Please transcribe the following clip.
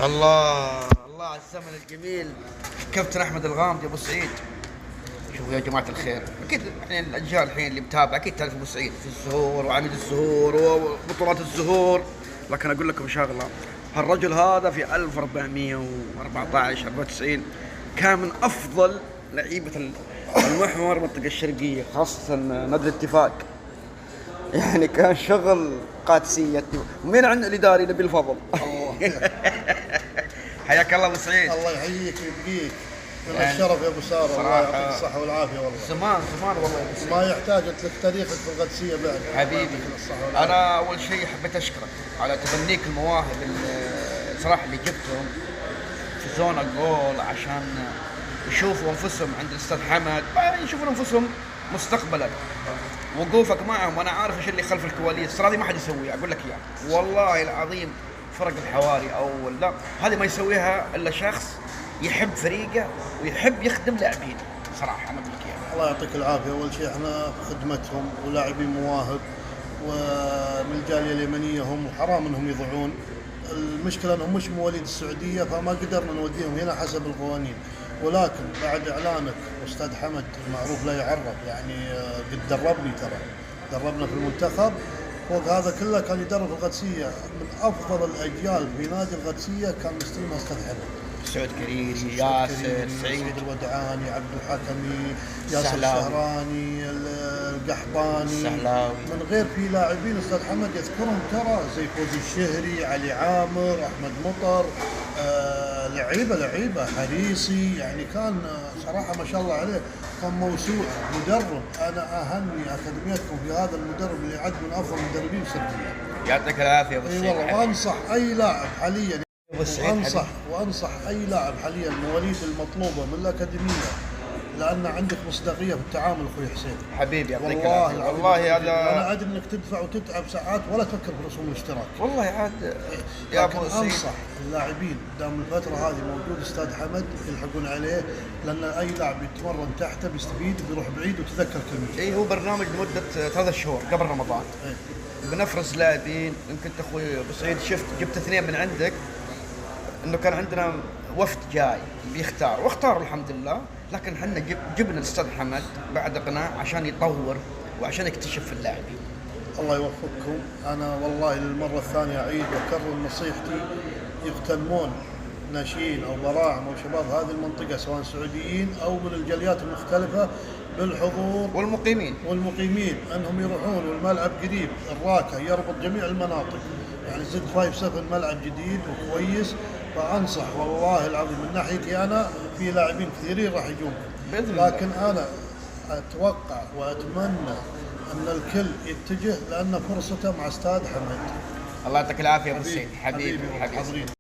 الله الله على الزمن الجميل. كابتن احمد الغامدي ابو سعيد. شوفوا يا جماعه الخير، اكيد يعني الاجيال الحين اللي متابعه اكيد تعرف ابو سعيد في الزهور وعميد الزهور وبطولات الزهور. لكن اقول لكم شغله، هالرجل هذا في 1414 94 كان من افضل لعيبه المحور المنطقه الشرقيه، خاصه نادي الاتفاق. يعني كان شغل قادسيه. ومين عندنا الاداري نبيل الفضل. حياك الله ابو سعيد. الله يحييك ويبقيك. من الشرف يا ابو ساره، الله يعطيك الصحه والعافيه. والله زمان والله يا ابو سعيد. ما يحتاج لك تاريخك في القادسيه بعد. حبيبي انا اول شيء حبيت اشكرك على تبنيك المواهب صراحه اللي جبتهم في زون الجول عشان يشوفوا انفسهم عند الاستاذ حمد، يشوفوا انفسهم مستقبلا. وقوفك معهم وانا عارف ايش اللي خلف الكواليس، ترى هذه ما حد يسويها، اقول لك اياها والله العظيم. فرق الحواري او لا، هذه ما يسويها الا شخص يحب فريقه ويحب يخدم لاعبين. صراحه انا اقول لك اياها. الله يعطيك العافيه. اول شيء احنا في خدمتهم ولاعبين مواهب، ومن الجاليه اليمنيه هم، وحرام انهم يضيعون. المشكله انهم مش مواليد السعوديه، فما قدرنا نوديهم هنا حسب القوانين. ولكن بعد اعلانك واستاذ حمد المعروف لا يعرف، يعني قد دربني، ترى دربنا في المنتخب. فوق هذا كله كان يدرب في القادسيه، من افضل الاجيال في نادي القادسيه كان مستلمها استاذ حمد. سعود كريم، ياسر، سعيد الودعاني، عبد الحكمي، ياسر الشهراني، القحطاني، السهلاوي. من غير في لاعبين استاذ حمد يذكرهم ترى، زي فوزي الشهري، علي عامر، احمد مطر، لعيبه حريصي. يعني كان صراحه ما شاء الله عليه، كان موسوعه مدرب. انا اهني اكاديميتكم في هذا المدرب اللي يعد من افضل المدربين في السعوديه. يعطيك العافيه ابو اي سعيد. والله. وانصح اي لاعب حاليا، وانصح اي لاعب حاليا مواليد المطلوبه من الاكاديميه، لان عندك مصداقيه في التعامل اخوي حسين. حبيبي يعطيك والله العافيه. والله هذا انا ادري انك تدفع وتتعب ساعات ولا تفكر في رسوم الاشتراك. والله عاد يا ابو سعيد، انصح اللاعبين دام الفتره هذه موجود استاذ حمد يلحقون عليه، لان اي لاعب يتمرن تحته بيستفيد وبيروح بعيد. وتذكر كلمتي، هو برنامج لمده 3 شهور قبل رمضان. بنفرز لاعبين. يمكن اخوي ابو سعيد شفت جبت 2 من عندك، انه كان عندنا وفد جاي بيختار واختاروا الحمد لله. لكن احنا جبنا الاستاذ حمد بعد اقناع عشان يطور وعشان يكتشف في اللاعبين. الله يوفقكم. انا والله للمره الثانيه اعيد واكرر نصيحتي، يغتنمون ناشئين او براعم او شباب هذه المنطقه، سواء سعوديين او من الجاليات المختلفه، بالحضور والمقيمين انهم يروحون. والملعب قريب، الراكه يربط جميع المناطق، يعني زد 5-7 ملعب جديد وكويس. فانصح والله العظيم من ناحيتي انا، في لاعبين كثيرين راح يجون باذن الله. لكن انا اتوقع واتمنى ان الكل يتجه، لان فرصته مع استاذ حمد. الله يعطيك العافيه ابو سعيد. حبيبي.